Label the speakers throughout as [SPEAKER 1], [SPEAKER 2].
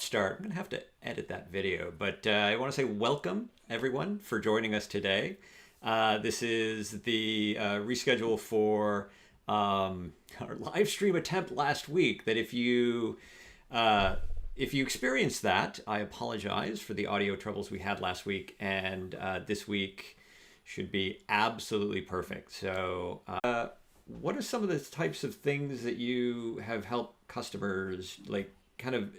[SPEAKER 1] abrupt start. I'm going to have to edit that video, but I want to say welcome, everyone, for joining us today. This is the reschedule for our live stream attempt last week. That if you experienced that, I apologize for the audio troubles we had last week, and this week should be absolutely perfect. So, what are some of the types of things that you have helped customers like kind of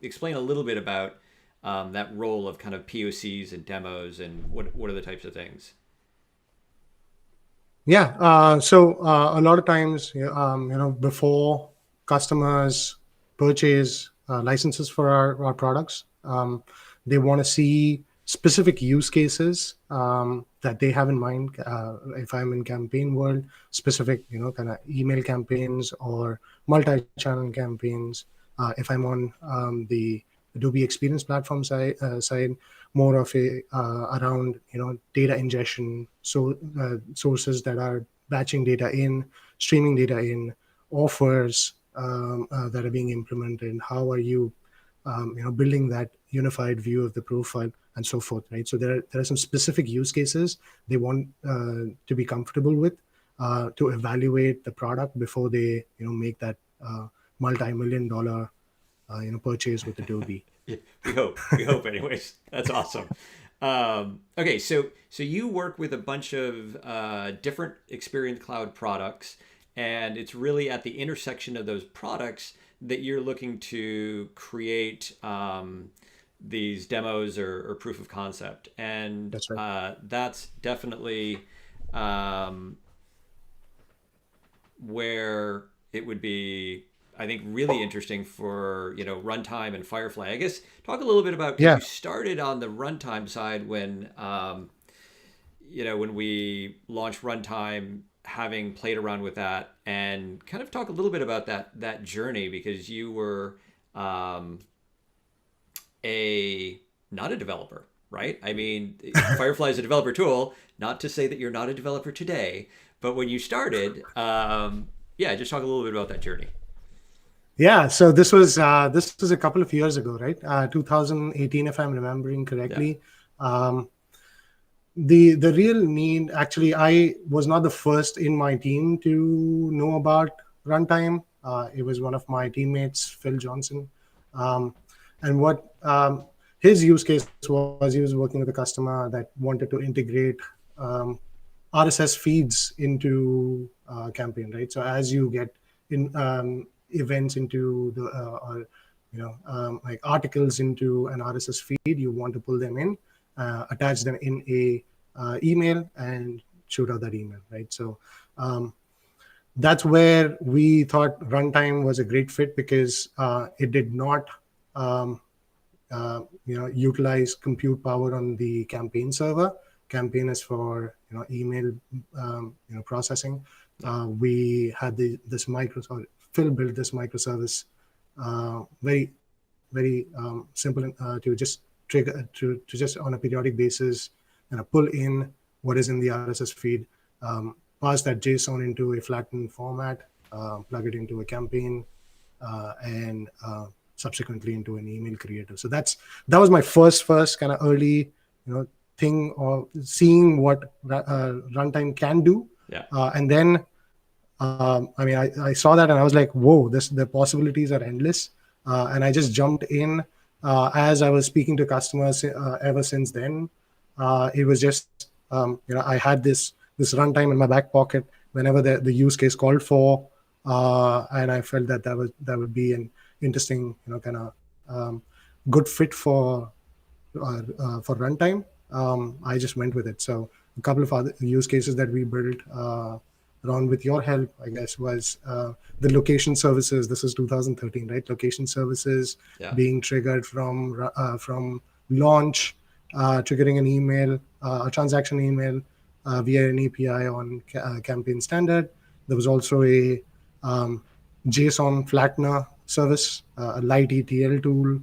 [SPEAKER 1] explain a little bit about that role of kind of POCs and demos, and what are the types of things?
[SPEAKER 2] Yeah. A lot of times, before customers purchase licenses for our products, they want to see specific use cases that they have in mind. If I'm in campaign world, specific, kind of email campaigns or multi-channel campaigns. If I'm on the Adobe Experience Platform side, more of a around data ingestion, so sources that are batching data in, streaming data in, offers that are being implemented. How are you building that unified view of the profile and so forth, right? So there are some specific use cases they want to be comfortable with to evaluate the product before they make that multi-million dollar purchase with Adobe.
[SPEAKER 1] Yeah, we hope anyways. That's awesome. Okay, so you work with a bunch of different Experience Cloud products, and it's really at the intersection of those products that you're looking to create these demos or proof of concept, and
[SPEAKER 2] That's right.
[SPEAKER 1] that's definitely where it would be, I think, really interesting for runtime and Firefly. I guess talk a little bit about, because
[SPEAKER 2] Yeah.
[SPEAKER 1] you started on the runtime side when when we launched runtime, having played around with that, and kind of talk a little bit about that journey, because you were a not a developer, right? I mean, Firefly is a developer tool. Not to say that you're not a developer today, but when you started, yeah, just talk a little bit about that journey.
[SPEAKER 2] Yeah, so this was a couple of years ago, right? 2018, if I'm remembering
[SPEAKER 1] Yeah.
[SPEAKER 2] correctly. Um, the real need, actually, I was not the first in my team to know about runtime. It was one of my teammates, Phil Johnson, um, and what his use case was, he was working with a customer that wanted to integrate um, RSS feeds into campaign, right? So as you get in events into the or like articles into an RSS feed, you want to pull them in, attach them in a email, and shoot out that email, right? So that's where we thought runtime was a great fit, because it did not um, utilize compute power on the campaign server. Campaign is for email processing.
[SPEAKER 1] Yeah.
[SPEAKER 2] We had this micro, or Phil built this microservice, very simple to just trigger to just on a periodic basis pull in what is in the RSS feed, pass that JSON into a flattened format, plug it into a campaign, and subsequently into an email creator. So that was my first kind of early thing of seeing what runtime can do.
[SPEAKER 1] Yeah.
[SPEAKER 2] And then I mean, I saw that and I was like, whoa, the possibilities are endless. And I just jumped in as I was speaking to customers ever since then. It was just, I had this runtime in my back pocket whenever the use case called for. And I felt that would be an interesting, kind of good fit for runtime. I just went with it. So a couple of other use cases that we built around with your help, I guess, was the location services. This is 2013, right? Location services
[SPEAKER 1] Yeah.
[SPEAKER 2] being triggered from launch, triggering an email, a transaction email via an API on Campaign Standard. There was also a JSON flattener service, a light ETL tool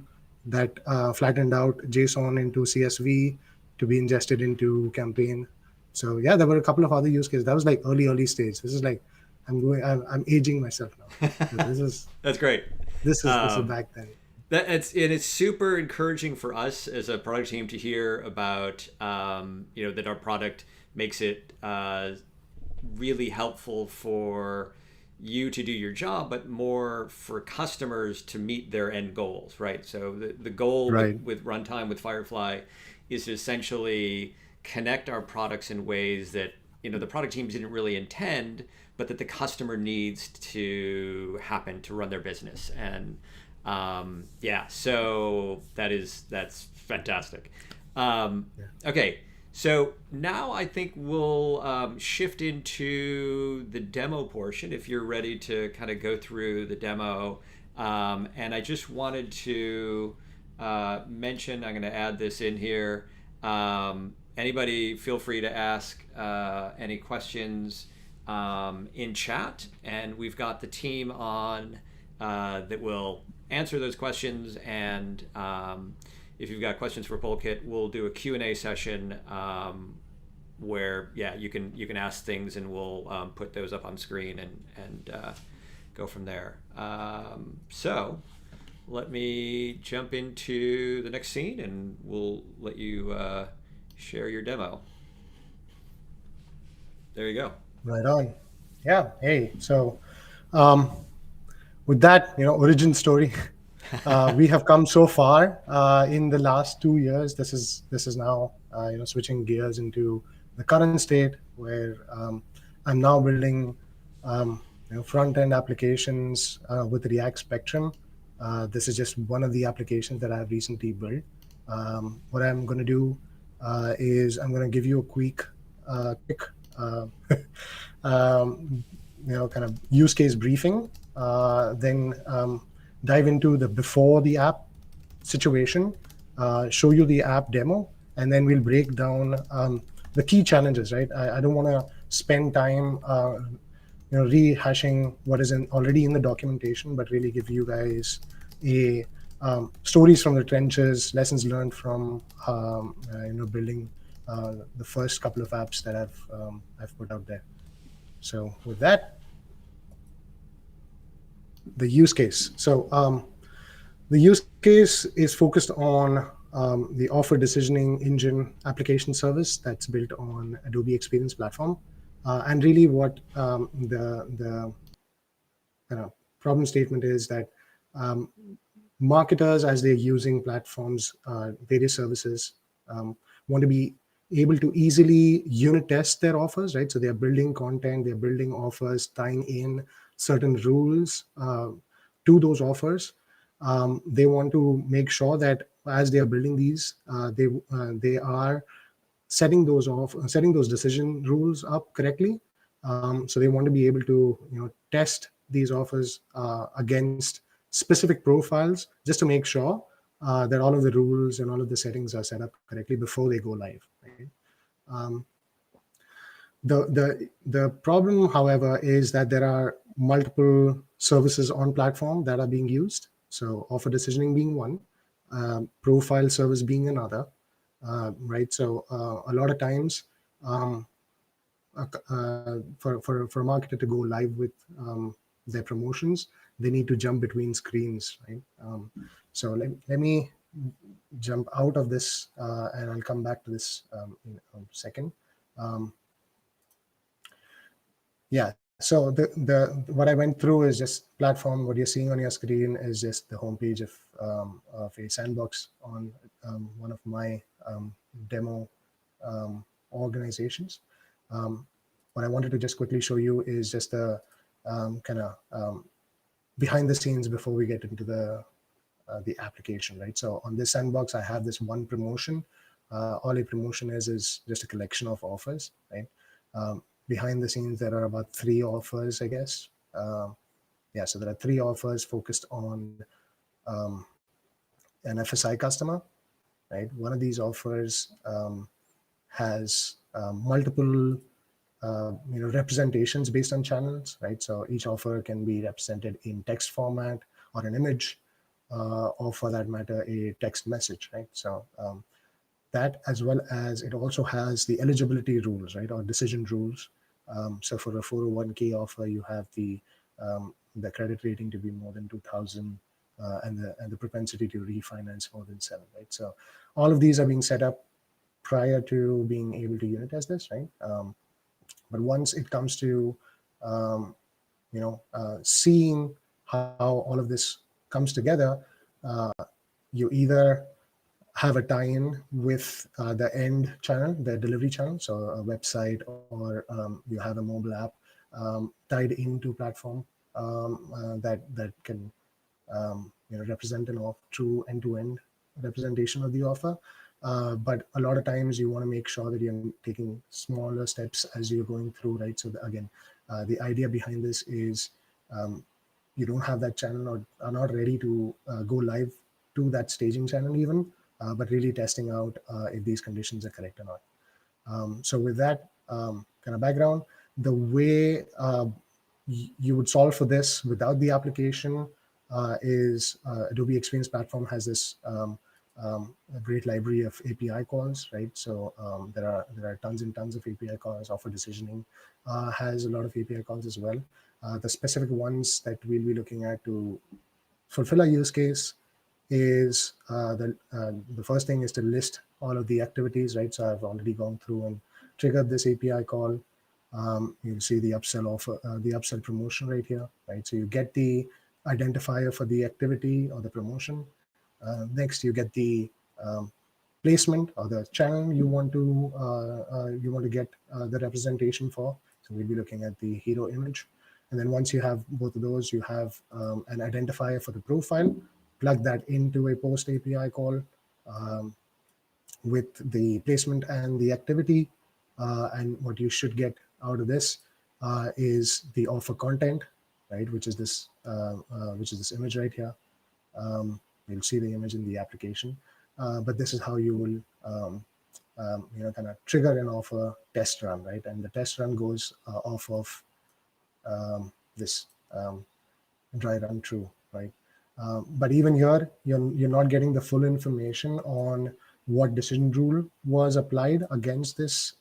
[SPEAKER 2] that flattened out JSON into CSV to be ingested into Campaign. So yeah, there were a couple of other use cases. That was like early stage. This is like I'm aging myself now. This is
[SPEAKER 1] That's great.
[SPEAKER 2] this is
[SPEAKER 1] Um,
[SPEAKER 2] back then.
[SPEAKER 1] It's super encouraging for us as a product team to hear about that our product makes it really helpful for you to do your job, but more for customers to meet their end goals, right? So the goal
[SPEAKER 2] Right.
[SPEAKER 1] with runtime with Firefly is to essentially connect our products in ways that the product teams didn't really intend, but that the customer needs to happen to run their business. And yeah, so that's fantastic.
[SPEAKER 2] Yeah.
[SPEAKER 1] Okay, so now I think we'll shift into the demo portion if you're ready to kind of go through the demo. And I just wanted to mention, I'm going to add this in here. Anybody feel free to ask any questions in chat, and we've got the team on that will answer those questions. And if you've got questions for Pulkit, we'll do a Q&A session where you can ask things, and we'll put those up on screen and go from there. So let me jump into the next scene, and we'll let you share your demo. There you go.
[SPEAKER 2] Right on. Yeah. Hey. So, um, with that, origin story, we have come so far in the last 2 years. This is now switching gears into the current state where I'm now building front end applications with React Spectrum. This is just one of the applications that I've recently built. What I'm going to do is I'm going to give you a quick uh, um, kind of use case briefing, then dive into the before the app situation, show you the app demo, and then we'll break down the key challenges. Right, I don't want to spend time rehashing what is already in the documentation, but really give you guys a stories from the trenches, lessons learned from building the first couple of apps that I've put out there. So with that, the use case. So the use case is focused on the offer decisioning engine application service that's built on Adobe Experience Platform. And really what the problem statement is that um, marketers, as they're using platforms, various services, want to be able to easily unit test their offers, right? So they're building content, they're building offers, tying in certain rules to those offers. They want to make sure that as they are building these, they are setting those decision rules up correctly. So they want to be able to test these offers against specific profiles, just to make sure that all of the rules and all of the settings are set up correctly before they go live. Right? Um, the problem, however, is that there are multiple services on platform that are being used. So offer decisioning being one, profile service being another, right? So a lot of times, for a marketer to go live with their promotions, they need to jump between screens, right? So let me jump out of this, and I'll come back to this in a second. Um, yeah. So what I went through is just platform. What you're seeing on your screen is just the homepage of a sandbox on one of my demo organizations. What I wanted to just quickly show you is just the kind of behind the scenes before we get into the application, right? So on this sandbox, I have this one promotion. All a promotion is just a collection of offers, right? Behind the scenes, there are about 3 offers, I guess. Yeah, so there are 3 offers focused on an FSI customer, right? One of these offers has multiple representations based on channels, right? So each offer can be represented in text format or an image, or for that matter, a text message, right? So that, as well as it also has the eligibility rules, right, or decision rules. So for a 401k offer, you have the credit rating to be more than 2,000. and the propensity to refinance more than 7, right? So all of these are being set up prior to being able to unit test this, right? But once it comes to seeing how all of this comes together, uh, you either have a tie-in with the end channel, the delivery channel, so a website, or you have a mobile app tied into platform that can represent an true end-to-end representation of the offer. But a lot of times you want to make sure that you're taking smaller steps as you're going through, right? So again, the idea behind this is you don't have that channel or are not ready to go live to that staging channel even, but really testing out if these conditions are correct or not. So with that kind of background, the way you would solve for this without the application is Adobe Experience Platform has this a great library of API calls, right? So there are tons and tons of API calls. Offer decisioning has a lot of API calls as well. The specific ones that we'll be looking at to fulfill our use case is the first thing is to list all of the activities, right? So I've already gone through and triggered this API call. You'll see the upsell offer, the upsell promotion right here, right? So you get the identifier for the activity or the promotion. Next, you get the placement or the channel you want to get the representation for. So we'll be looking at the hero image. And then once you have both of those, you have an identifier for the profile. Plug that into a post API call um, with the placement and the activity. And what you should get out of this is the offer content, right? Which is this image right here. You'll see the image in the application, but this is how you will kind of trigger an offer test run, right? And the test run goes off of this dry run true, right? But even here, you're not getting the full information on what decision rule was applied against this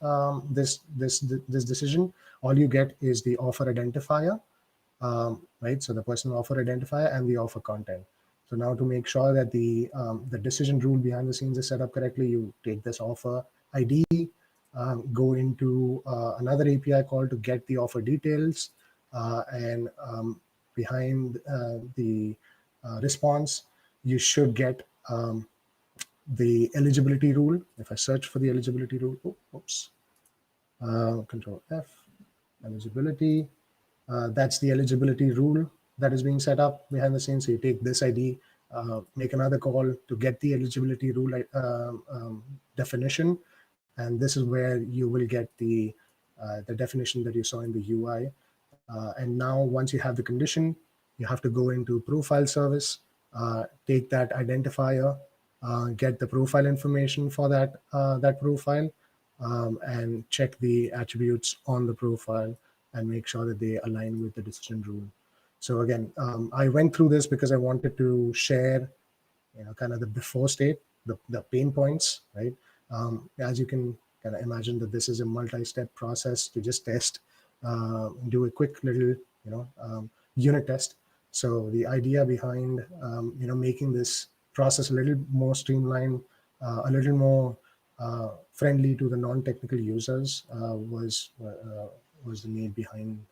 [SPEAKER 2] decision. All you get is the offer identifier, right? So the personal offer identifier and the offer content. So now to make sure that the decision rule behind the scenes is set up correctly, you take this offer ID, go into another API call to get the offer details, and behind the response, you should get the eligibility rule. If I search for the eligibility rule, Control F, eligibility. That's the eligibility rule that is being set up behind the scenes. So you take this ID, make another call to get the eligibility rule definition, and this is where you will get the definition that you saw in the UI. And now once you have the condition, you have to go into profile service, take that identifier, get the profile information for that profile, and check the attributes on the profile and make sure that they align with the decision rule. So again, I went through this because I wanted to share, kind of the before state, the pain points, right? As you can kind of imagine that this is a multi-step process to just test, do a quick little, unit test. So the idea behind, making this process a little more streamlined, a little more friendly to the non-technical users was the need behind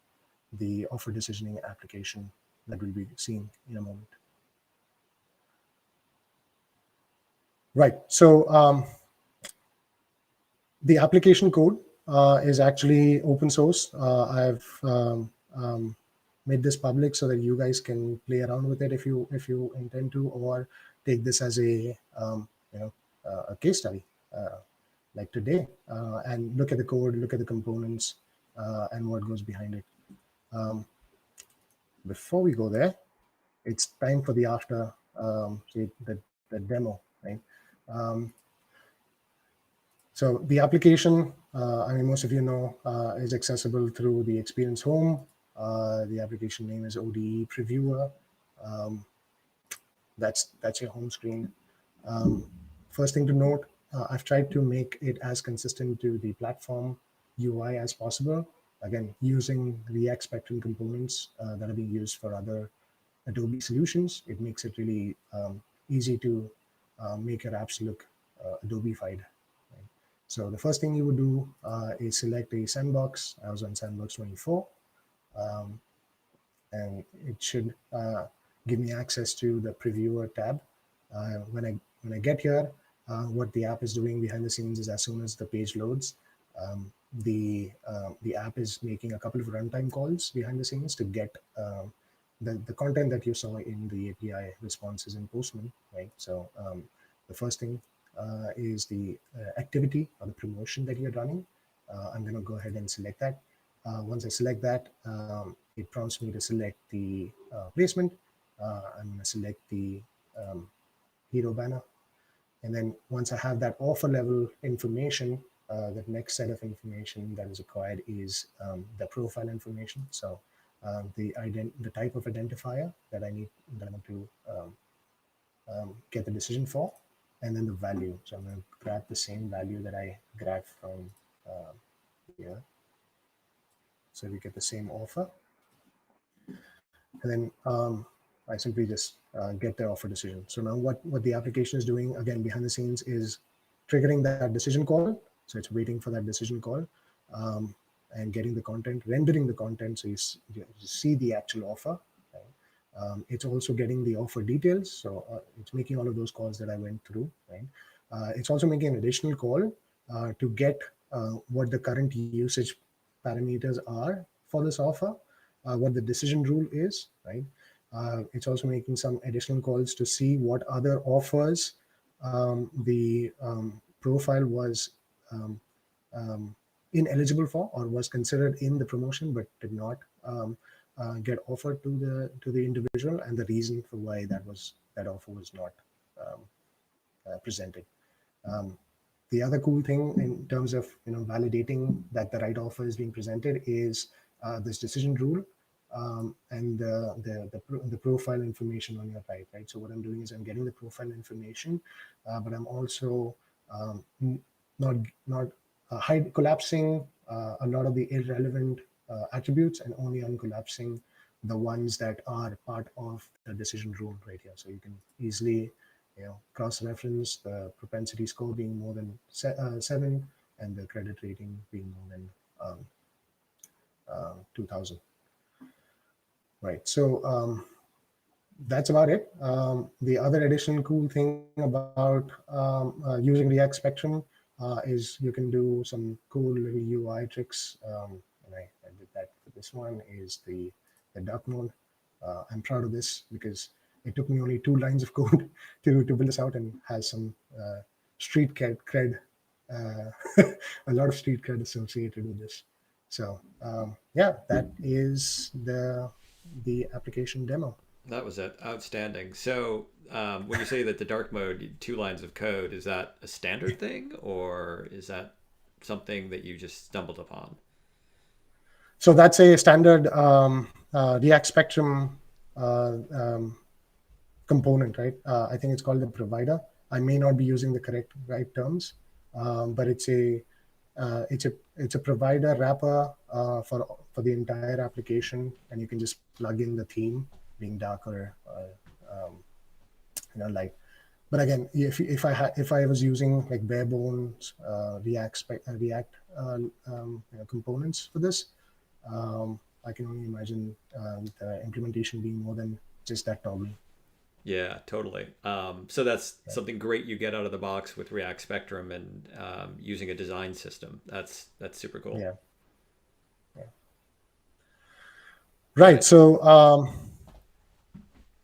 [SPEAKER 2] the offer decisioning application that we'll be seeing in a moment. Right. So the application code is actually open source. I've made this public so that you guys can play around with it if you intend to, or take this as a case study like today, and look at the code, look at the components, and what goes behind it. Before we go there, it's time for the after the demo, right? So the application, most of you know, is accessible through the Experience Home. The application name is ODE Previewer. That's your home screen. First thing to note, I've tried to make it as consistent to the platform UI as possible. Again, using React Spectrum components that are being used for other Adobe solutions, it makes it really easy to make your apps look Adobe-fied. Right? So the first thing you would do is select a sandbox. I was on sandbox 24. Um, and it should give me access to the previewer tab. When I get here, what the app is doing behind the scenes is as soon as the page loads, the app is making a couple of runtime calls behind the scenes to get the content that you saw in the API responses in Postman, right? So the first thing is the activity or the promotion that you're running. I'm going to go ahead and select that. Once I select that, it prompts me to select the placement. I'm going to select the hero banner. And then once I have that offer level information, the next set of information that is required is the profile information. So the type of identifier that I need to get the decision for, and then the value. So I'm going to grab the same value that I grabbed from here. So we get the same offer. And then I simply just get the offer decision. So now what the application is doing, again, behind the scenes is triggering that decision call. So it's waiting for that decision call and getting the content, rendering the content. So you see the actual offer. Right? It's also getting the offer details. So it's making all of those calls that I went through. Right? It's also making an additional call to get what the current usage parameters are for this offer, what the decision rule is, right? It's also making some additional calls to see what other offers the profile was um, ineligible for or was considered in the promotion but did not get offered to the individual, and the reason for why that offer was not um, presented. Um, the other cool thing in terms of validating that the right offer is being presented is this decision rule and the profile information on your right. So what I'm doing is I'm getting the profile information, but I'm also not not collapsing a lot of the irrelevant attributes and only uncollapsing the ones that are part of the decision rule right here. So you can easily cross-reference the propensity score being more than 7 and the credit rating being more than 2000. Right. So that's about it. The other additional cool thing about using React Spectrum is you can do some cool little UI tricks. And I did that for this one is the dark mode. I'm proud of this because it took me only 2 lines of code to build this out and has some street cred, a lot of street cred associated with this. So yeah, that is the application demo.
[SPEAKER 1] That was it. Outstanding. So, when you say that the dark mode, 2 lines of code, is that a standard thing or is that something that you just stumbled upon?
[SPEAKER 2] So that's a standard React Spectrum uh, um, component, right? I think it's called the provider. I may not be using the correct right terms, but it's a provider wrapper for the entire application, and you can just plug in the theme being darker, like. But again, if I was using like bare bones React components for this, I can only imagine the implementation being more than just that toggle.
[SPEAKER 1] Yeah, totally. So that's
[SPEAKER 2] Right.
[SPEAKER 1] something great you get out of the box with React Spectrum and using a design system. That's super cool.
[SPEAKER 2] Yeah. Yeah.
[SPEAKER 1] All
[SPEAKER 2] Right.
[SPEAKER 1] right.
[SPEAKER 2] So,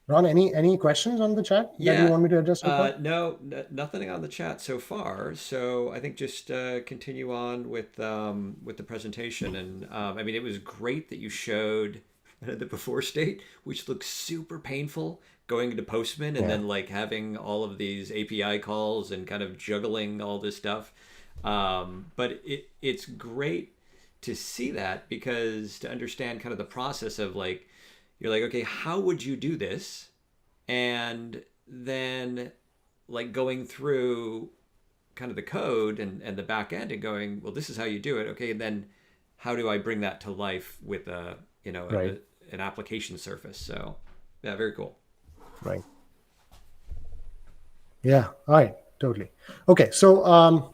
[SPEAKER 2] Ron, any questions on the chat that you
[SPEAKER 1] Yeah.
[SPEAKER 2] want me to address so far?
[SPEAKER 1] No, nothing on the chat so far. So I think just continue on with the presentation. And I mean, it was great that you showed the before state, which looks super painful, going into Postman and
[SPEAKER 2] Yeah.
[SPEAKER 1] then like having all of these API calls and kind of juggling all this stuff. But it's great to see that because to understand kind of the process of like, you're like, okay, how would you do this? And then like going through kind of the code and the back end and going, well, this is how you do it. Okay, and then how do I bring that to life with a
[SPEAKER 2] Right.
[SPEAKER 1] an application surface? So Yeah, very cool.
[SPEAKER 2] Right. Yeah. All right. Totally. Okay. So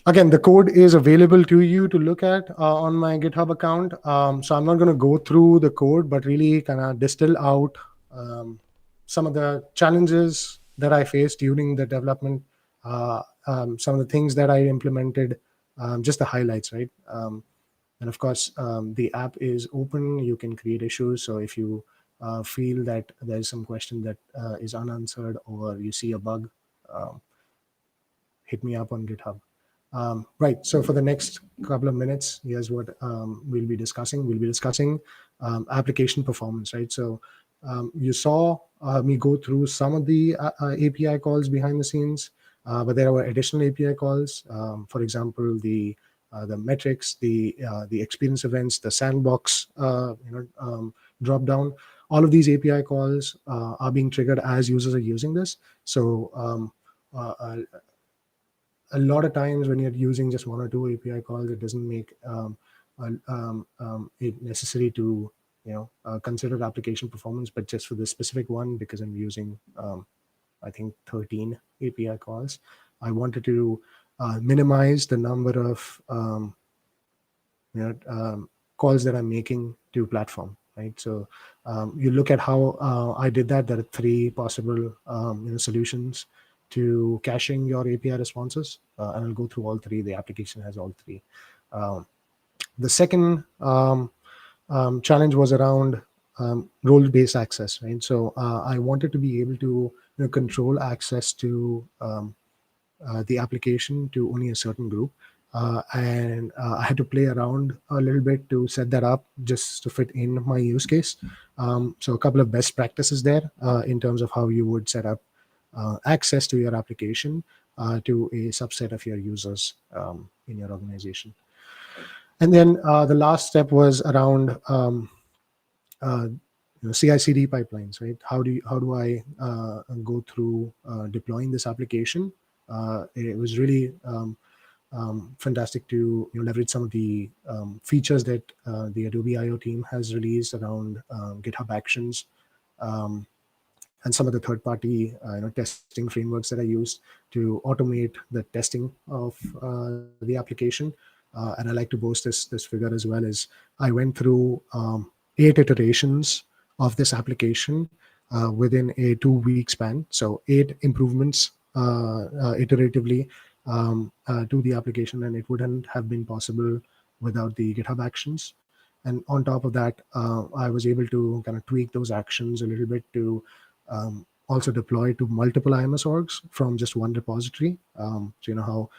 [SPEAKER 2] again, the code is available to you to look at on my GitHub account. So I'm not going to go through the code, but really kind of distill out um, some of the challenges that I faced during the development, some of the things that I implemented, just the highlights, right? And of course, the app is open. You can create issues. So if you feel that there's some question that is unanswered, or you see a bug, um, hit me up on GitHub. Right. So for the next couple of minutes, here's what we'll be discussing. We'll be discussing application performance, right? So you saw me go through some of the API calls behind the scenes, but there were additional API calls. For example, the metrics, the experience events, the sandbox, drop down. All of these API calls are being triggered as users are using this. So uh, a lot of times when you're using just one or two API calls, it doesn't make it necessary to consider application performance. But just for this specific one, because I'm using I think 13 API calls, I wanted to minimize the number of you know, calls that I'm making to platform. Right. So you look at how I did that. There are three possible solutions to caching your API responses, and I'll go through all three. The application has all three. Um, the second challenge was around role-based access. Right. So I wanted to be able to control access to the application to only a certain group. And I had to play around a little bit to set that up just to fit in my use case. So a couple of best practices there in terms of how you would set up access to your application to a subset of your users in your organization. And then the last step was around uh, CI/CD pipelines, right? How do I go through deploying this application? It was really fantastic to leverage some of the features that the Adobe I/O team has released around GitHub Actions, um, and some of the third-party testing frameworks that I used to automate the testing of the application. And I like to boast this figure as well. Is I went through 8 iterations of this application within a 2-week span. So 8 improvements iteratively to the application, and it wouldn't have been possible without the GitHub Actions. And on top of that, I was able to kind of tweak those actions a little bit to also deploy to multiple IMS orgs from just one repository. So you know how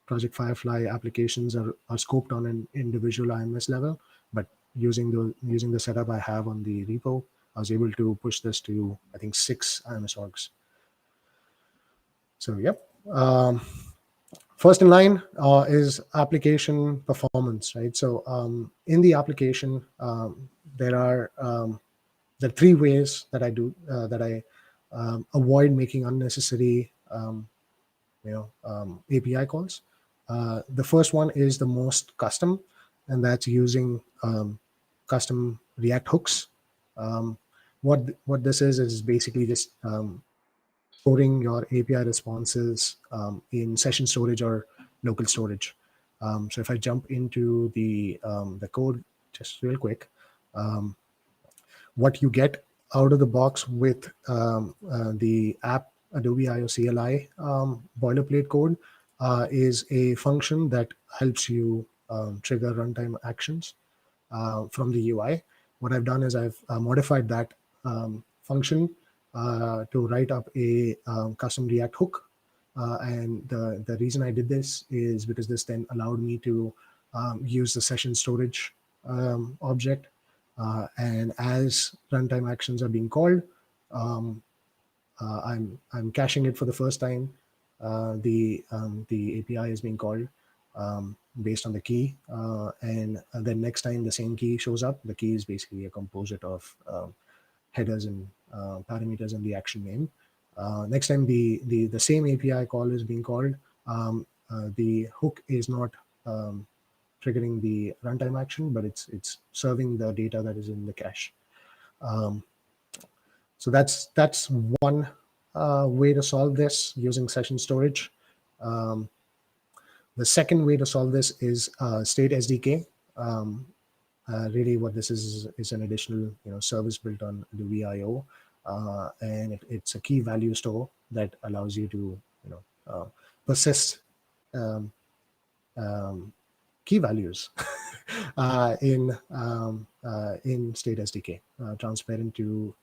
[SPEAKER 2] Project Firefly applications are scoped on an individual IMS level, but using the setup I have on the repo, I was able to push this to I think 6 IMS orgs. So yep. First in line is application performance, right? So in the application, there are 3 ways that I do that I avoid making unnecessary API calls. The first one is the most custom, and that's using custom React hooks. Um, what this is basically just storing your API responses in session storage or local storage. So if I jump into the code just real quick, um, what you get out of the box with the app Adobe IO CLI boilerplate code is a function that helps you trigger runtime actions from the UI. What I've done is I've modified that function to write up a custom React hook. And the reason I did this is because this then allowed me to use the session storage object. And as runtime actions are being called, um, I'm caching it for the first time. The API is being called based on the key, and then next time the same key shows up, the key is basically a composite of headers and parameters in the action name. Next time the same API call is being called, the hook is not triggering the runtime action, but it's serving the data that is in the cache. Um, so that's one way to solve this using session storage. Um, the second way to solve this is state SDK. Um, really, what this is an additional service built on the VIO, and it's a key value store that allows you to persist um, um, key values in state SDK, transparent to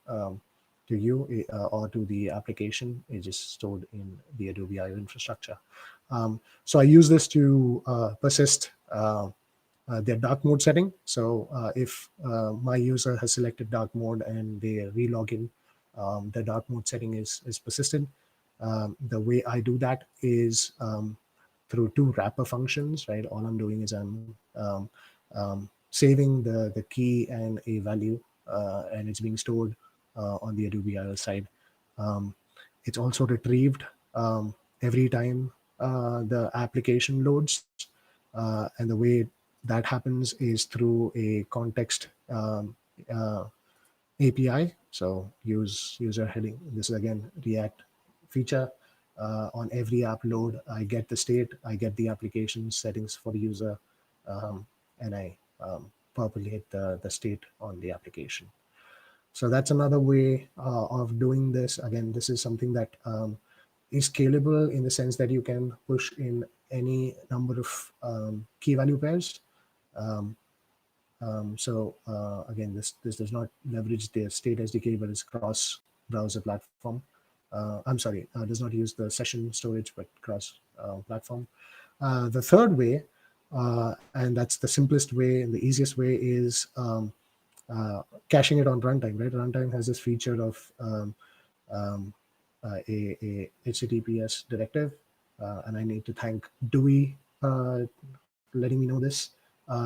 [SPEAKER 2] you or to the application. It is stored in the Adobe IO infrastructure. So I use this to persist their dark mode setting. So if my user has selected dark mode and they relog in, the dark mode setting is persisted. The way I do that is through two wrapper functions, right? All I'm doing is I'm saving the key and a value, and it's being stored on the Adobe IO side. Um, it's also retrieved every time the application loads, and the way that happens is through a context uh, API. So use user heading. This is again React feature. On every app load, I get the state, I get the application settings for the user, and I populate the state on the application. So that's another way of doing this. Again, this is something that is scalable in the sense that you can push in any number of key value pairs. Um, again, this does not leverage the state SDK, but it's cross browser platform. I'm sorry, does not use the session storage, but cross platform. The third way, and that's the simplest way and the easiest way, is caching it on runtime. Right, runtime has this feature of um, a HTTPS directive, and I need to thank Dewey letting me know this.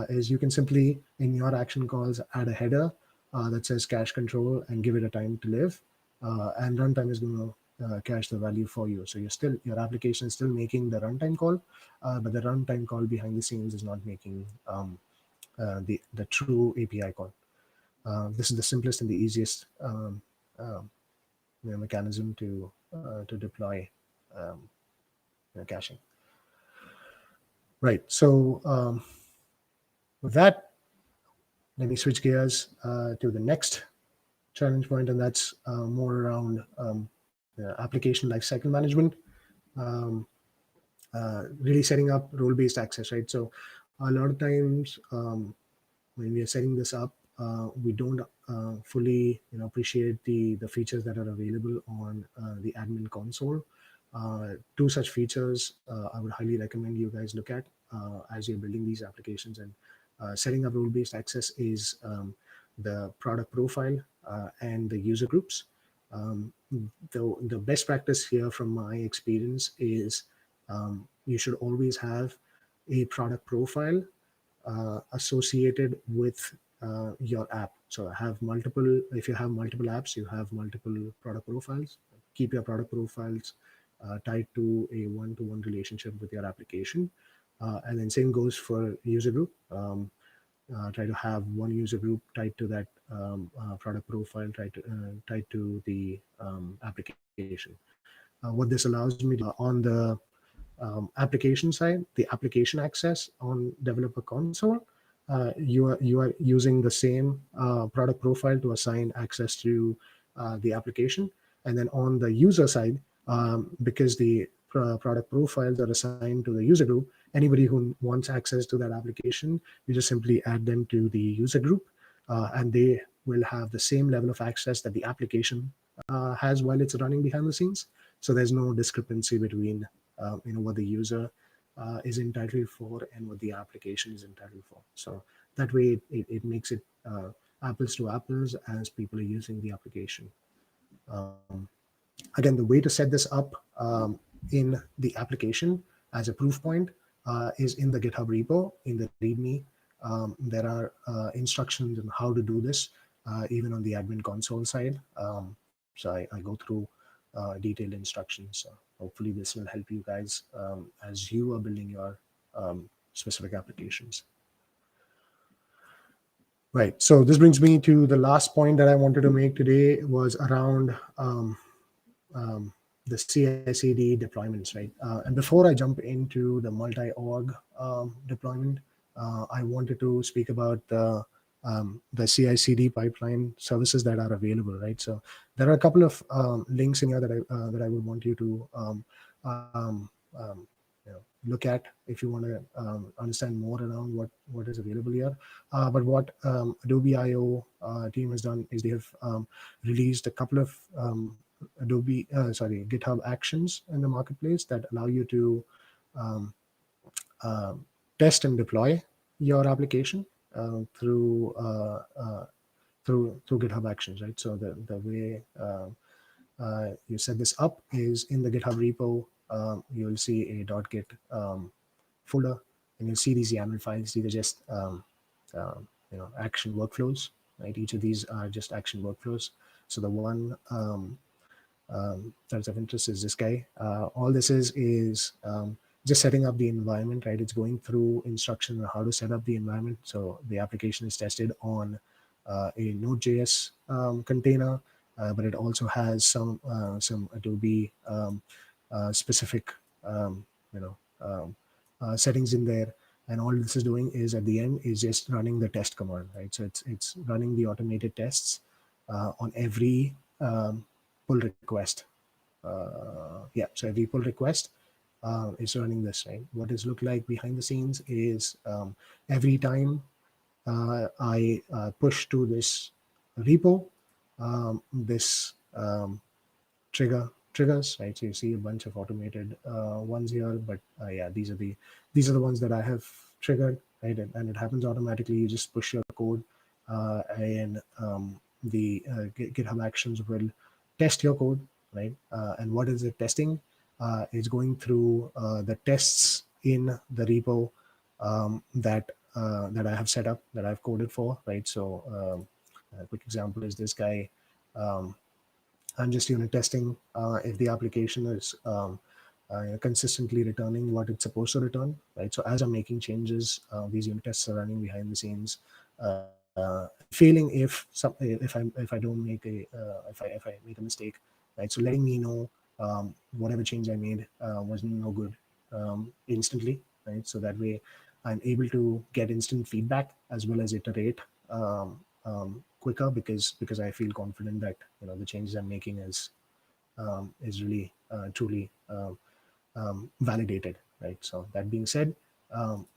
[SPEAKER 2] Is you can simply in your action calls add a header that says cache control and give it a time to live, and runtime is going to cache the value for you. So your application is still making the runtime call, but the runtime call behind the scenes is not making the true API call. This is the simplest and the easiest um, mechanism to deploy caching. Right. So with that, let me switch gears to the next challenge point, and that's more around application lifecycle management. Um, really setting up role-based access, right? So a lot of times when we are setting this up, we don't fully appreciate the features that are available on the admin console. Two such features I would highly recommend you guys look at as you're building these applications and setting up role-based access is the product profile and the user groups. The best practice here from my experience is you should always have a product profile associated with your app. So have multiple, if you have multiple apps, you have multiple product profiles. Keep your product profiles tied to a one-to-one relationship with your application. And then same goes for user group. Try to have one user group tied to that product profile, tied to the application. What this allows me to on the application side, the application access on developer console, you are using the same product profile to assign access to the application, and then on the user side, because the product profiles are assigned to the user group, anybody who wants access to that application, you just simply add them to the user group, and they will have the same level of access that the application has while it's running behind the scenes. So there's no discrepancy between what the user is entitled for and what the application is entitled for. So that way it makes it apples to apples as people are using the application. Um, Again, the way to set this up in the application as a proof point is in the GitHub repo, in the README. There are instructions on how to do this, even on the admin console side. So I go through detailed instructions. So hopefully this will help you guys as you are building your specific applications. Right. So this brings me to the last point that I wanted to make today was around um, the CI/CD deployments, right? And before I jump into the multi-org deployment, I wanted to speak about the CI/CD pipeline services that are available, right? So there are a couple of links in here that I would want you to look at if you want to understand more around what is available here. But what Adobe IO team has done is they have released a couple of GitHub Actions in the marketplace that allow you to um, uh, test and deploy your application through GitHub Actions, right? So the way you set this up is in the GitHub repo. You'll see a .git folder, and you'll see these YAML files. These are just action workflows, right? Each of these are just action workflows. So the one that's of interest is this guy. All this is just setting up the environment, right? It's going through instruction on how to set up the environment. So the application is tested on a Node.js container, but it also has some Adobe specific you know settings in there. And all this is doing is at the end is just running the test command, right? So it's running the automated tests on every pull request. So every pull request is running this, right? What does look like behind the scenes is every time I push to this repo, this triggers, right? So you see a bunch of automated ones here, but yeah, these are the ones that I have triggered, right? And it happens automatically. You just push your code, and the GitHub Actions will test your code, right? And what is it testing? It's going through the tests in the repo that I have set up, that I've coded for, right? So a quick example is this guy. Um, I'm just unit testing if the application is consistently returning what it's supposed to return, right? So as I'm making changes, these unit tests are running behind the scenes, failing if I don't make if I make a mistake, right? So letting me know whatever change I made was no good instantly, right? So that way I'm able to get instant feedback as well as iterate quicker because I feel confident that the changes I'm making is really truly validated, right? So that being said,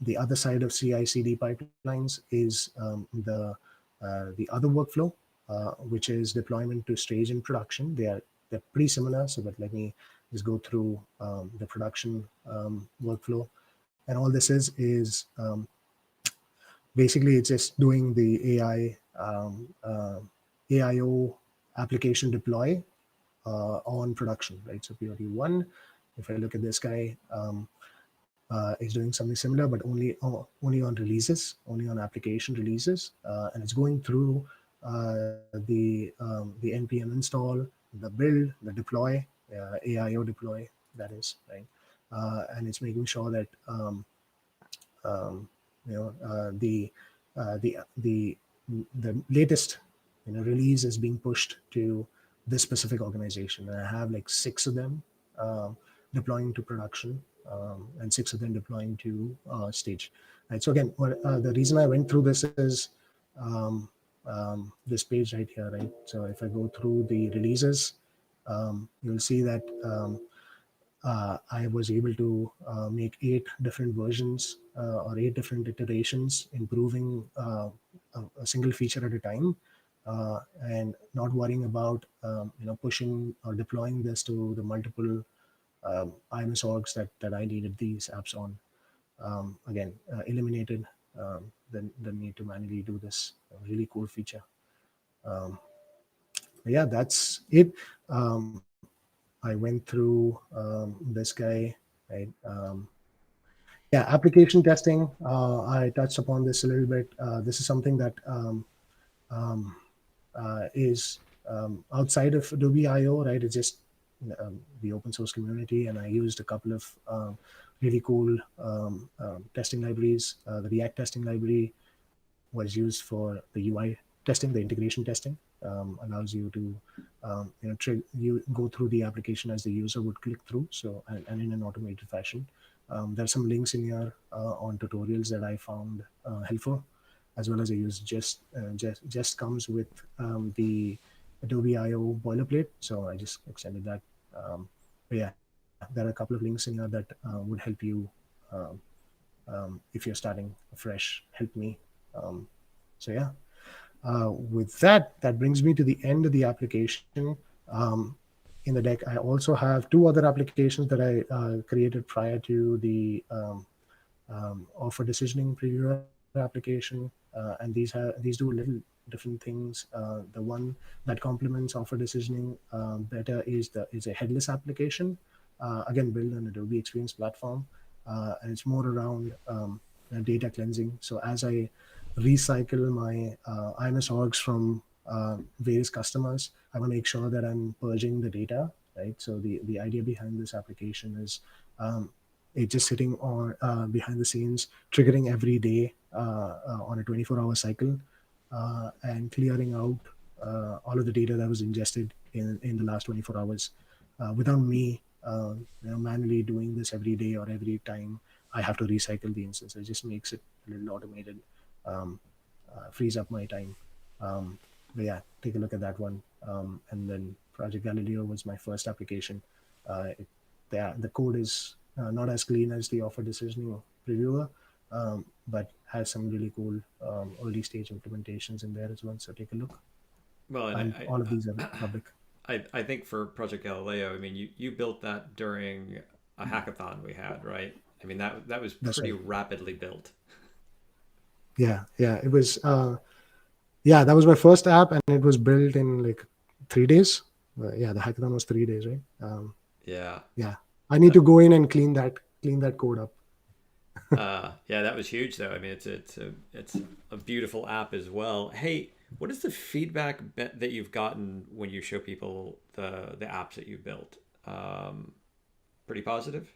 [SPEAKER 2] the other side of CI/CD pipelines is the other workflow, which is deployment to stage and production. They're pretty similar. So, but let me just go through the production workflow, and all this is basically it's just doing the AIO application deploy on production, right? So POD1, if I look at this guy, is doing something similar, but only on releases, only on application releases, and it's going through the npm install, the build, the deploy, AIO deploy, that is, right? And it's making sure that um, the latest release is being pushed to this specific organization. And I have like 6 of them deploying to production, and 6 of them deploying to stage. Right. So again, the reason I went through this is this page right here, right? So if I go through the releases, you'll see that I was able to make 8 different versions or 8 different iterations, improving a single feature at a time, and not worrying about pushing or deploying this to the multiple IMS orgs that I needed these apps on. Again, eliminated the need to manually do this. A really cool feature. Um, yeah, that's it. I went through this guy, right? Yeah, application testing. I touched upon this a little bit. This is something that um, is outside of Adobe IO, right? It's just the open source community, and I used a couple of really cool testing libraries. The React testing library was used for the UI testing, the integration testing. Allows you to you go through the application as the user would click through, so and in an automated fashion. There's some links in here on tutorials that I found helpful, as well as I use just comes with the Adobe IO boilerplate, so I just extended that. But yeah, there are a couple of links in here that would help you um, if you're starting fresh. Help me. Um, so yeah, with that, that brings me to the end of the application. Um, in the deck, I also have two other applications that I created prior to the offer decisioning previewer application, and these do a little different things. The one that complements offer decisioning better is a headless application, again built on Adobe Experience Platform, and it's more around data cleansing. So as I recycle my IMS orgs from various customers, I want to make sure that I'm purging the data, right? So the idea behind this application is it's just sitting on behind the scenes, triggering every day on a 24-hour cycle, and clearing out all of the data that was ingested in the last 24 hours without me manually doing this every day or every time I have to recycle the instance. It just makes it a little automated, um, frees up my time. But yeah, take a look at that one. And then Project Galileo was my first application. The code is not as clean as the offer decisioning previewer, but has some really cool early stage implementations in there as well. So take a look.
[SPEAKER 1] Well, and
[SPEAKER 2] And all of these are public.
[SPEAKER 1] I think for Project Galileo, I mean, you built that during a hackathon we had, right? I mean, that was
[SPEAKER 2] That's
[SPEAKER 1] pretty
[SPEAKER 2] right.
[SPEAKER 1] rapidly built.
[SPEAKER 2] Yeah. It was. Yeah, that was my first app, and it was built in like 3 days. Yeah, the hackathon was 3 days, right?
[SPEAKER 1] Yeah.
[SPEAKER 2] Yeah, I need to go in and clean that code up.
[SPEAKER 1] Yeah, that was huge though. I mean, it's a beautiful app as well. Hey, what is the feedback that you've gotten when you show people the apps that you built? Pretty positive.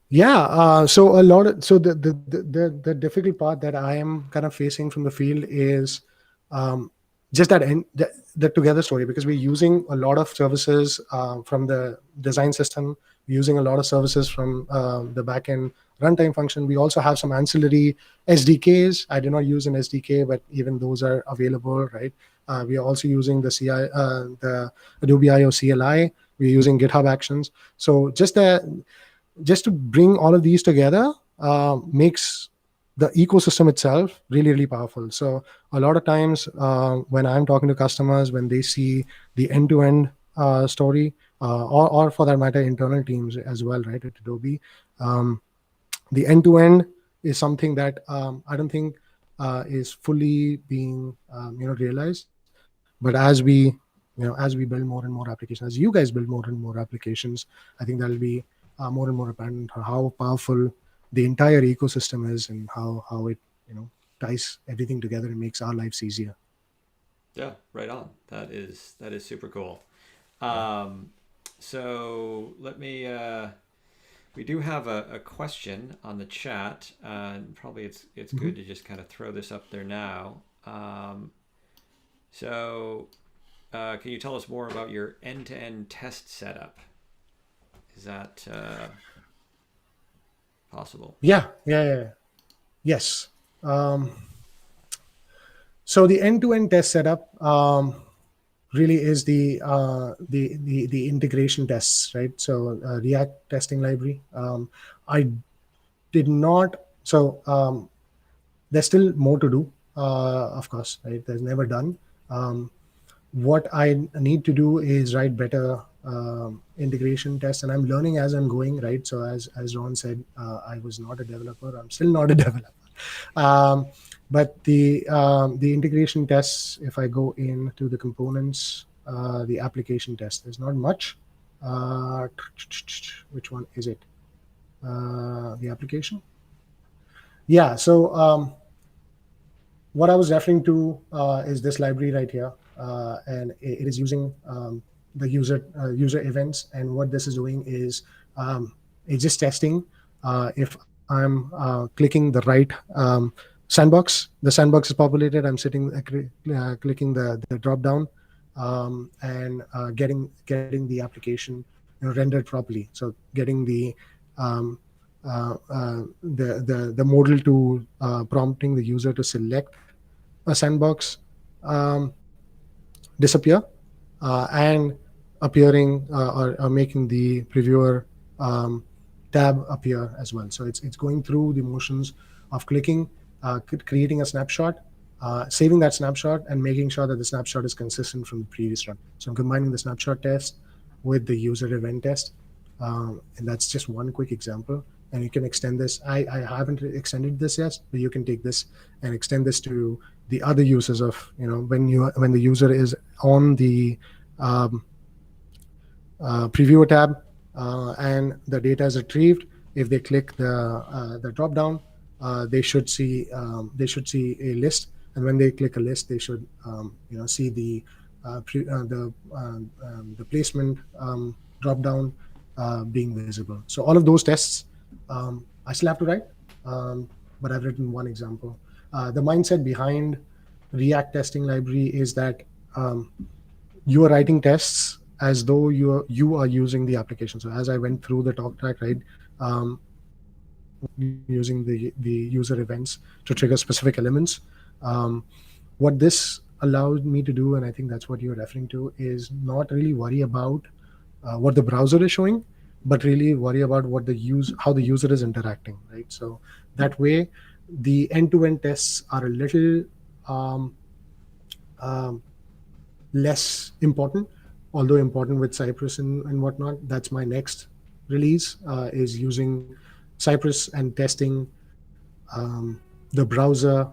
[SPEAKER 2] Yeah, so a lot of so the difficult part that I am kind of facing from the field is um, just the together story, because we're using a lot of services from the design system, using a lot of services from the backend runtime function. We also have some ancillary SDKs. I do not use an SDK, but even those are available, right? We are also using the Adobe IO CLI. We're using GitHub Actions. So just to bring all of these together makes the ecosystem itself really, really powerful. So a lot of times when I'm talking to customers, when they see the end-to-end story, or for that matter internal teams as well, right, at Adobe, um, the end-to-end is something that I don't think is fully being realized. But as we build more and more applications, as you guys build more and more applications, I think that'll be more and more apparent how powerful the entire ecosystem is, and how it ties everything together and makes our lives easier.
[SPEAKER 1] Yeah, right on. That is super cool.
[SPEAKER 2] Yeah.
[SPEAKER 1] Um, so let me. We do have a question on the chat, and probably it's
[SPEAKER 2] Mhm.
[SPEAKER 1] good to just kind of throw this up there now. So, can you tell us more about your end-to-end test setup? Is that possible?
[SPEAKER 2] Yeah. Yes. Um, so the end-to-end test setup really is the integration tests, right? So React testing library. I did not. So there's still more to do, of course, right? There's never done. Um, what I need to do is write better integration tests, and I'm learning as I'm going, right? So as Ron said, I was not a developer. I'm still not a developer. Um, but the integration tests, if I go into the components, the application test, there's not much. Uh, which one is it? The application. Yeah. So what I was referring to is this library right here, and it is using the user events. And what this is doing is it's just testing if I'm clicking the right The sandbox is populated. I'm sitting, clicking the drop down, and getting the application, rendered properly. So getting um, the modal tool prompting the user to select a sandbox um, disappear, and appearing, or making the previewer um, tab appear as well. So it's going through the motions of clicking, creating a snapshot, saving that snapshot, and making sure that the snapshot is consistent from the previous run. So I'm combining the snapshot test with the user event test, and that's just one quick example. And you can extend this. I haven't extended this yet, but you can take this and extend this to the other uses of, when the user is on the um, preview tab, and the data is retrieved. If they click the drop down, they should see a list, and when they click a list, they should see the placement drop down being visible. So all of those tests, I still have to write, but I've written one example. The mindset behind React testing library is that you are writing tests as though you are using the application. So as I went through the talk track, right, using the user events to trigger specific elements. What this allowed me to do, and I think that's what you're referring to, is not really worry about what the browser is showing, but really worry about how the user is interacting, right? So that way, the end-to-end tests are a little um, um, less important, although important with Cypress and whatnot. That's my next release, is using Cypress and testing the browser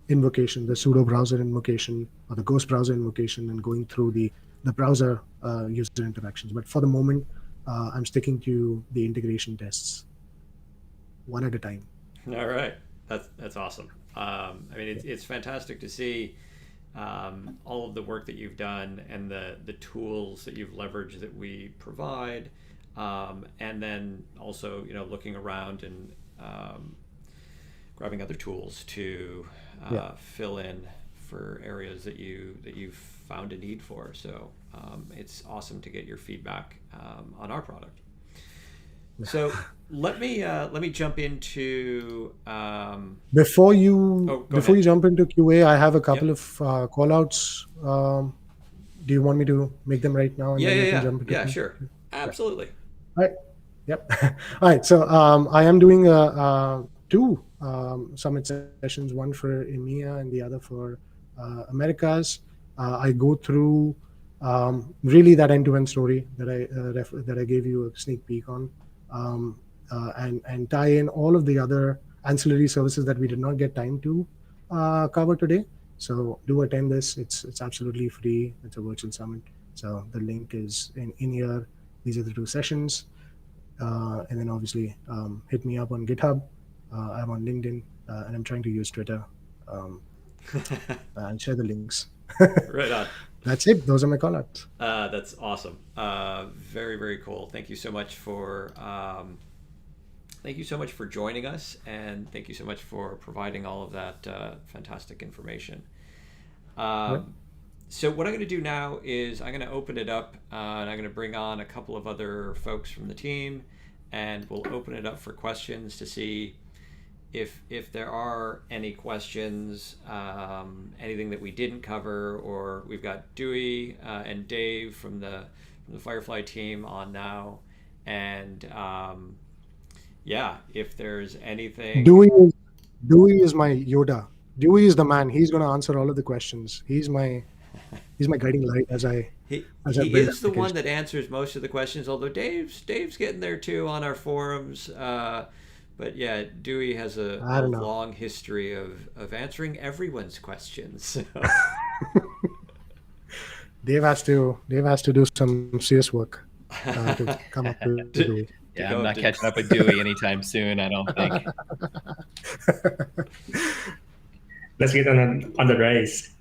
[SPEAKER 2] invocation, the pseudo browser invocation, or the ghost browser invocation, and going through the browser user interactions. But for the moment, I'm sticking to the integration tests one at a time.
[SPEAKER 1] All right, that's awesome. I mean, it's fantastic to see all of the work that you've done and the tools that you've leveraged that we provide, and then also looking around and grabbing other tools to
[SPEAKER 2] Yeah.
[SPEAKER 1] fill in for areas that you've found a need for. So it's awesome to get your feedback on our product. So let me jump into.
[SPEAKER 2] Before
[SPEAKER 1] Oh,
[SPEAKER 2] you
[SPEAKER 1] go ahead.
[SPEAKER 2] jump into QA, I have a couple
[SPEAKER 1] Yep.
[SPEAKER 2] of call outs. Do you want me to make them right now, and
[SPEAKER 1] Yeah,
[SPEAKER 2] then
[SPEAKER 1] yeah,
[SPEAKER 2] we can
[SPEAKER 1] yeah,
[SPEAKER 2] jump into
[SPEAKER 1] yeah.
[SPEAKER 2] QA?
[SPEAKER 1] Sure.
[SPEAKER 2] Yeah.
[SPEAKER 1] Absolutely.
[SPEAKER 2] All right. Yep. All right. So I am doing two summit sessions, one for EMEA and the other for Americas. I go through really that end-to-end story that I gave you a sneak peek on, and tie in all of the other ancillary services that we did not get time to cover today. So do attend this. It's absolutely free. It's a virtual summit. So the link is in here. These are the two sessions. And then obviously hit me up on GitHub. I'm on LinkedIn, and I'm trying to use Twitter, um, and share the links.
[SPEAKER 1] Right on.
[SPEAKER 2] That's it. Those are my callouts.
[SPEAKER 1] That's awesome. Very, very cool. Thank you so much for joining us, and thank you so much for providing all of that fantastic information.
[SPEAKER 2] Right.
[SPEAKER 1] So what I'm going to do now is I'm going to open it up, and I'm going to bring on a couple of other folks from the team, and we'll open it up for questions to see if there are any questions, anything that we didn't cover, or we've got Dewey and Dave from the Firefly team on now, and yeah, if there's anything.
[SPEAKER 2] Dewey is Dewey is my Yoda. Dewey is the man. He's going to answer all of the questions. He's my guiding light as I
[SPEAKER 1] He
[SPEAKER 2] build
[SPEAKER 1] is the one
[SPEAKER 2] applications.
[SPEAKER 1] that answers most of the questions, although Dave's getting there too on our forums. But yeah, Dewey has a
[SPEAKER 2] I don't know.
[SPEAKER 1] long history of answering everyone's questions.
[SPEAKER 2] Dave has to do some serious work to come up to
[SPEAKER 1] to,
[SPEAKER 2] Dewey.
[SPEAKER 1] to
[SPEAKER 3] Yeah, I'm
[SPEAKER 1] go
[SPEAKER 3] not
[SPEAKER 1] to
[SPEAKER 3] catching up with Dewey anytime soon, I don't think.
[SPEAKER 4] Let's get on the race.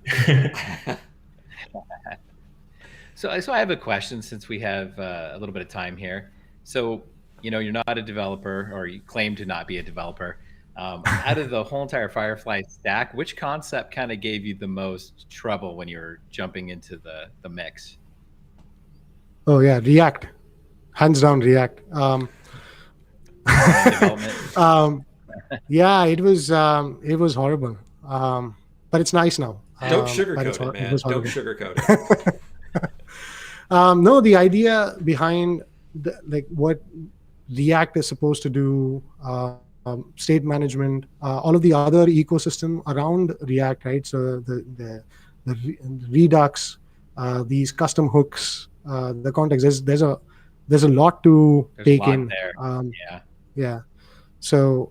[SPEAKER 3] So I have a question since we have a little bit of time here. So, you're not a developer, or you claim to not be a developer. Out of the whole entire Firefly stack, which concept kind of gave you the most trouble when you're jumping into the mix?
[SPEAKER 2] Oh yeah, React, hands down React.
[SPEAKER 3] Development.
[SPEAKER 2] Yeah, it was horrible. But it's nice now.
[SPEAKER 1] Don't
[SPEAKER 2] But
[SPEAKER 1] sugarcoat it,
[SPEAKER 2] it
[SPEAKER 1] man.
[SPEAKER 2] was
[SPEAKER 1] Don't
[SPEAKER 2] horrible.
[SPEAKER 1] sugarcoat it.
[SPEAKER 2] No, the idea behind like what React is supposed to do, state management, all of the other ecosystem around React, right? So the Redux, these custom hooks, the context. There's a lot to
[SPEAKER 3] There's a
[SPEAKER 2] take
[SPEAKER 3] lot
[SPEAKER 2] in.
[SPEAKER 3] there. Yeah.
[SPEAKER 2] Yeah. So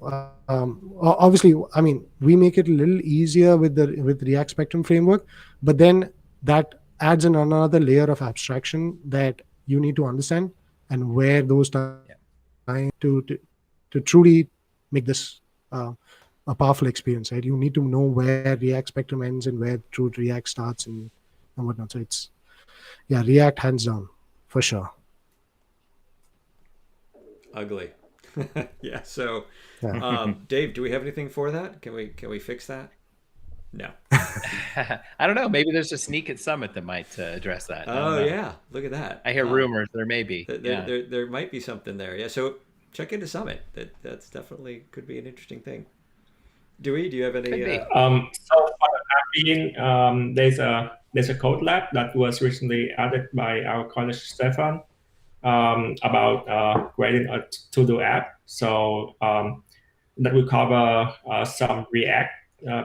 [SPEAKER 2] obviously, I mean, we make it a little easier with React Spectrum framework, but then that adds in another layer of abstraction that you need to understand, and where those time to truly make this a powerful experience, right? You need to know where React Spectrum ends and where true React starts and whatnot. So it's, yeah, React hands down for sure.
[SPEAKER 1] Ugly. Yeah. So,
[SPEAKER 2] Yeah.
[SPEAKER 1] Dave, do we have anything for that? Can we fix that? No.
[SPEAKER 3] I don't know. Maybe there's a sneak at Summit that might address that. I don't
[SPEAKER 1] Oh
[SPEAKER 3] know.
[SPEAKER 1] yeah. Look at that.
[SPEAKER 3] I hear rumors there may be.
[SPEAKER 1] There might be something there. Yeah. So check into Summit. That's definitely could be an interesting thing. Dewey, do you have any?
[SPEAKER 3] Could be.
[SPEAKER 4] So for the app being, there's a code lab that was recently added by our college Stefan, about creating a to-do app. So that will cover some React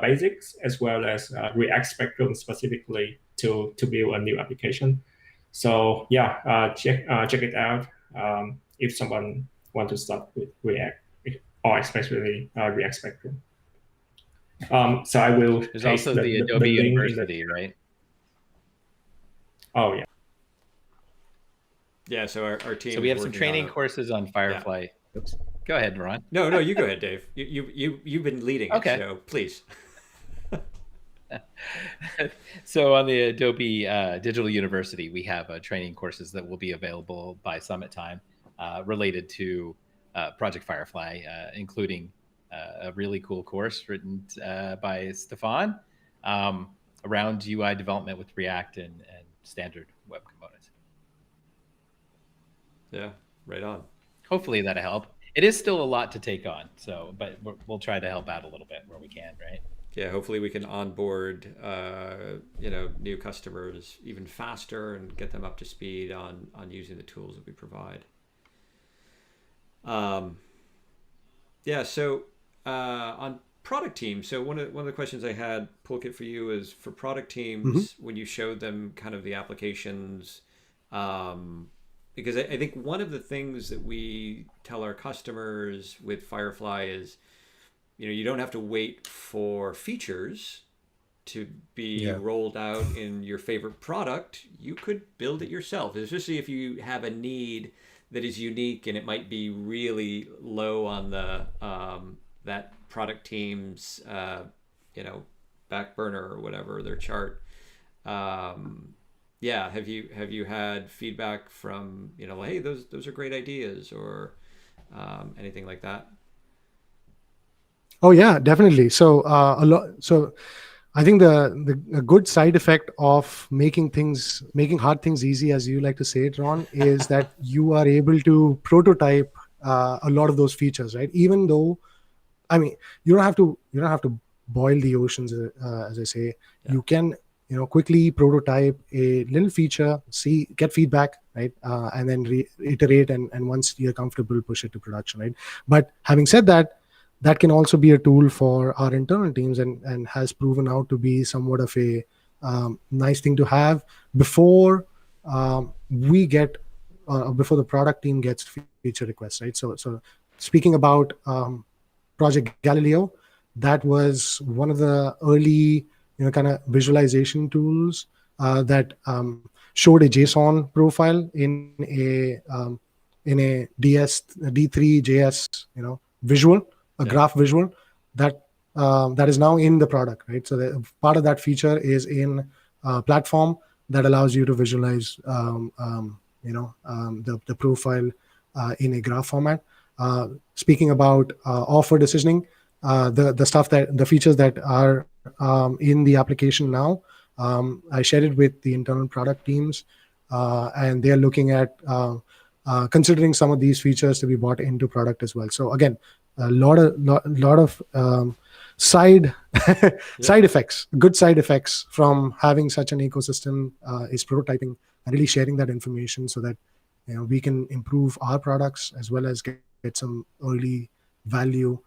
[SPEAKER 4] basics, as well as React Spectrum specifically to build a new application. So yeah, check it out if someone want to start with React, or especially React Spectrum. So I will
[SPEAKER 3] There's
[SPEAKER 4] paste
[SPEAKER 3] also the Adobe
[SPEAKER 4] link
[SPEAKER 3] University, right?
[SPEAKER 4] Oh yeah.
[SPEAKER 1] Yeah. So our team.
[SPEAKER 3] So we have some training courses on Firefly. Yeah. Oops. Go ahead, Ron.
[SPEAKER 1] No, you go ahead, Dave. You've been leading it,
[SPEAKER 3] okay.
[SPEAKER 1] So please.
[SPEAKER 3] So on the Adobe Digital University, we have training courses that will be available by Summit time related to Project Firefly, including a really cool course written by Stefan around UI development with React and standard web components.
[SPEAKER 1] Yeah, right on.
[SPEAKER 3] Hopefully that'll help. It is still a lot to take on, but we'll try to help out a little bit where we can, right?
[SPEAKER 1] Yeah, hopefully we can onboard, new customers even faster and get them up to speed on using the tools that we provide. Yeah. So on product teams, so one of the questions I had, Pulkit, for you is for product teams, when you showed them kind of the applications, because I think one of the things that we tell our customers with Firefly is, you don't have to wait for features to be rolled out in your favorite product. You could build it yourself, especially if you have a need that is unique and it might be really low on the that product team's back burner or whatever, their chart. Yeah, have you had feedback from, hey, those are great ideas, or anything like that?
[SPEAKER 2] Oh yeah, definitely. So So I think a good side effect of making hard things easy, as you like to say it, Ron, is that you are able to prototype a lot of those features, right? Even though, I mean, you don't have to boil the oceans, as I say. Yeah. You can quickly prototype a little feature, get feedback, right, and then reiterate, and once you're comfortable, push it to production, right? But having said that, that can also be a tool for our internal teams, and has proven out to be somewhat of a nice thing to have before before the product team gets feature requests, right? So speaking about Project Galileo, that was one of the early kind of visualization tools that showed a JSON profile in a D3 JS visual, graph visual that is now in the product, right? So part of that feature is in platform that allows you to visualize the profile in a graph format. Speaking about offer decisioning, the stuff that the features that are in the application now. I shared it with the internal product teams, and they are looking at considering some of these features to be brought into product as well. So again, a lot of side side effects, good side effects from having such an ecosystem is prototyping and really sharing that information so that we can improve our products as well as get some early value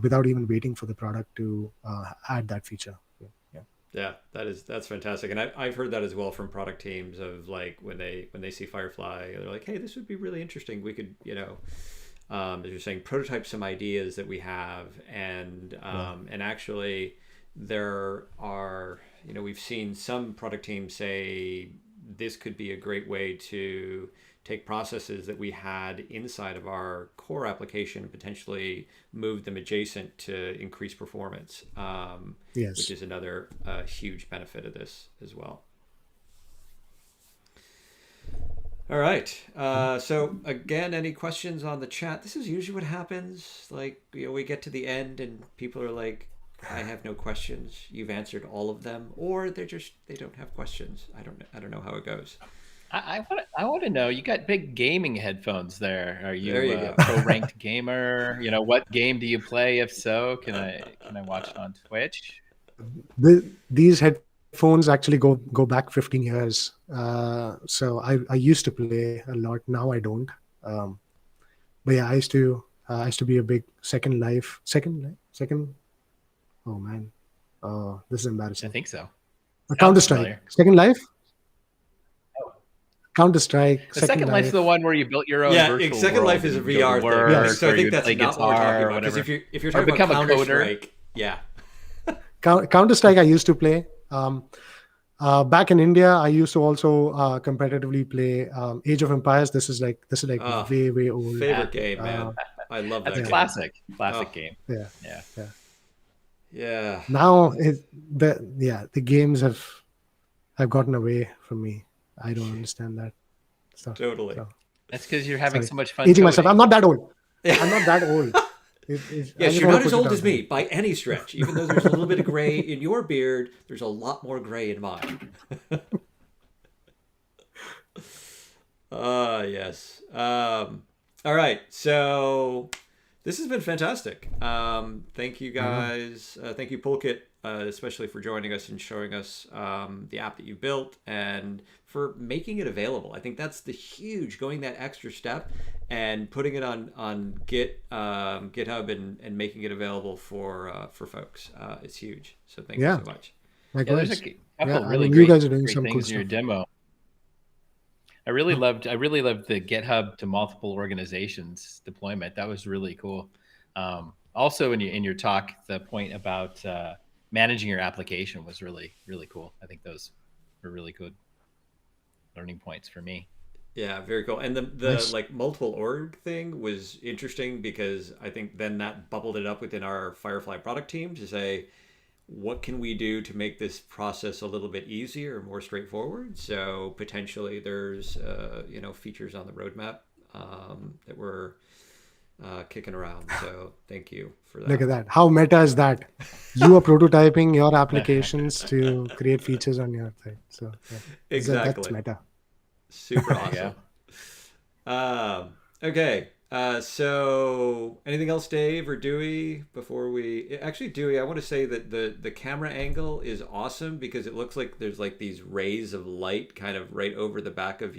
[SPEAKER 2] without even waiting for the product to add that feature.
[SPEAKER 1] Yeah, that's fantastic, and I've heard that as well from product teams of like when they see Firefly, they're like, hey, this would be really interesting. We could, as you're saying, prototype some ideas that we have, and actually there are, we've seen some product teams say this could be a great way to take processes that we had inside of our core application and potentially move them adjacent to increase performance,
[SPEAKER 2] Yes.
[SPEAKER 1] which is another huge benefit of this as well. All right. So again, any questions on the chat? This is usually what happens. Like, we get to the end and people are like, I have no questions. You've answered all of them, or they don't have questions. I don't know how it goes.
[SPEAKER 3] I want to know. You got big gaming headphones there. Are you,
[SPEAKER 1] There you
[SPEAKER 3] a
[SPEAKER 1] go.
[SPEAKER 3] pro-ranked gamer? What game do you play? If so, can I watch it on Twitch?
[SPEAKER 2] These headphones actually go back 15 years. So I used to play a lot. Now I don't. But yeah, I used to be a big Second Life. Oh man, this is embarrassing.
[SPEAKER 3] I think so.
[SPEAKER 2] Counter-Strike. Second Life. Counter-Strike.
[SPEAKER 3] The Second Life's the one where you built your own virtual
[SPEAKER 1] Second
[SPEAKER 3] world
[SPEAKER 1] Life is a
[SPEAKER 3] and you go
[SPEAKER 1] VR
[SPEAKER 3] to
[SPEAKER 1] thing.
[SPEAKER 3] work,
[SPEAKER 1] Yeah, so I
[SPEAKER 3] or
[SPEAKER 1] think
[SPEAKER 3] you
[SPEAKER 1] that's
[SPEAKER 3] play
[SPEAKER 1] not what we're
[SPEAKER 3] guitar
[SPEAKER 1] talking
[SPEAKER 3] or
[SPEAKER 1] about. Because
[SPEAKER 3] whatever.
[SPEAKER 1] if you're
[SPEAKER 3] Or
[SPEAKER 1] talking about
[SPEAKER 3] become a coder.
[SPEAKER 1] Counter-Strike, yeah.
[SPEAKER 2] Counter-Strike I used to play. Back in India, I used to also competitively play Age of Empires. This is like
[SPEAKER 1] Oh,
[SPEAKER 2] way old.
[SPEAKER 1] Favorite game, man. I love that
[SPEAKER 3] That's a
[SPEAKER 1] game.
[SPEAKER 3] classic game.
[SPEAKER 2] Yeah.
[SPEAKER 3] Yeah.
[SPEAKER 1] Yeah.
[SPEAKER 2] Now the games have gotten away from me. I don't understand that stuff.
[SPEAKER 1] Totally.
[SPEAKER 2] So,
[SPEAKER 3] That's because you're having
[SPEAKER 2] sorry.
[SPEAKER 3] so much fun
[SPEAKER 2] Aging myself.
[SPEAKER 3] coding.
[SPEAKER 2] I'm not that old. I'm not that old.
[SPEAKER 1] Yes, you're not as old as me by any stretch. Even though there's a little bit of gray in your beard, there's a lot more gray in mine. Yes. All right. So this has been fantastic. Thank you guys. Thank you, Pulkit, especially for joining us and showing us the app that you built and for making it available. I think that's the huge, going that extra step and putting it on GitHub and making it available for folks. It's huge. So thank you so much.
[SPEAKER 2] Likewise.
[SPEAKER 3] There's a couple really
[SPEAKER 2] you
[SPEAKER 3] great,
[SPEAKER 2] guys are doing
[SPEAKER 3] great
[SPEAKER 2] some cool
[SPEAKER 3] things in your
[SPEAKER 2] stuff.
[SPEAKER 3] demo. I really loved the GitHub to multiple organizations deployment. That was really cool. Also, in your talk, the point about managing your application was really, really cool. I think those were really good learning points for me.
[SPEAKER 1] Yeah, very cool. And the
[SPEAKER 2] Nice.
[SPEAKER 1] like multiple org thing was interesting because I think then that bubbled it up within our Firefly product team to say, what can we do to make this process a little bit easier, more straightforward? So potentially there's features on the roadmap that we're kicking around. So thank you for that.
[SPEAKER 2] Look at that. How meta is that? You are prototyping your applications to create features on your thing. So
[SPEAKER 1] Exactly.
[SPEAKER 2] that's meta.
[SPEAKER 1] Super awesome. Okay. So anything else, Dave or Dewey, before we actually, Dewey, I want to say that the camera angle is awesome because it looks like there's like these rays of light kind of right over the back of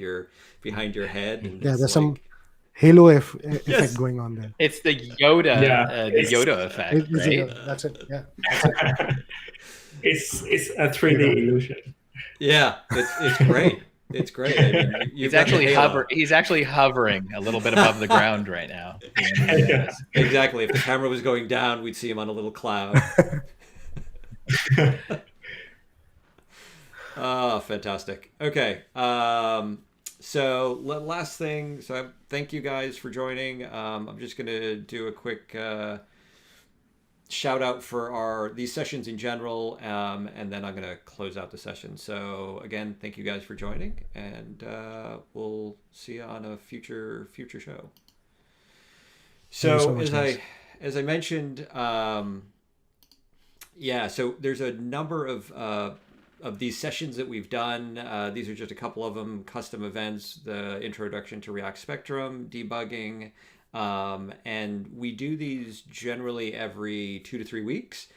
[SPEAKER 1] behind your head. And
[SPEAKER 2] There's some halo effect
[SPEAKER 1] Yes.
[SPEAKER 2] going on there.
[SPEAKER 3] It's the Yoda,
[SPEAKER 4] Yeah.
[SPEAKER 3] Yoda effect, right?
[SPEAKER 2] That's it. Yeah.
[SPEAKER 4] It's a 3D illusion.
[SPEAKER 1] Yeah, it's great. It's great. I mean,
[SPEAKER 3] He's actually hovering a little bit above the ground right now.
[SPEAKER 4] Yeah.
[SPEAKER 1] Exactly. If the camera was going down, we'd see him on a little cloud. Oh, fantastic. Okay. So last thing. So thank you guys for joining. I'm just going to do a quick shout out for these sessions in general, and then I'm going to close out the session. So again, thank you guys for joining, and we'll see you on a future show. So
[SPEAKER 2] so much, guys.
[SPEAKER 1] as I mentioned, yeah, so there's a number of these sessions that we've done. These are just a couple of them: custom events, the introduction to React Spectrum, debugging, and we do these generally every 2 to 3 weeks.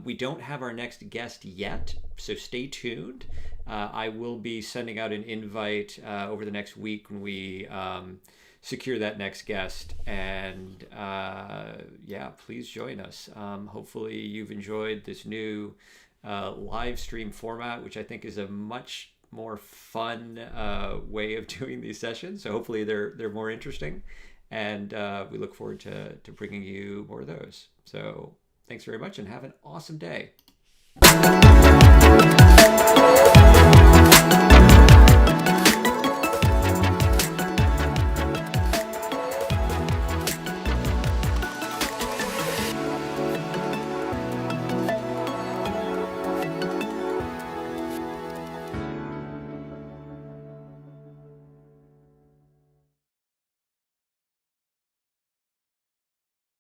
[SPEAKER 1] We don't have our next guest yet, so stay tuned. I will be sending out an invite over the next week when we secure that next guest. And yeah, please join us. Hopefully you've enjoyed this new live stream format, which I think is a much more fun way of doing these sessions. So hopefully they're more interesting. And we look forward to bringing you more of those. So thanks very much and have an awesome day.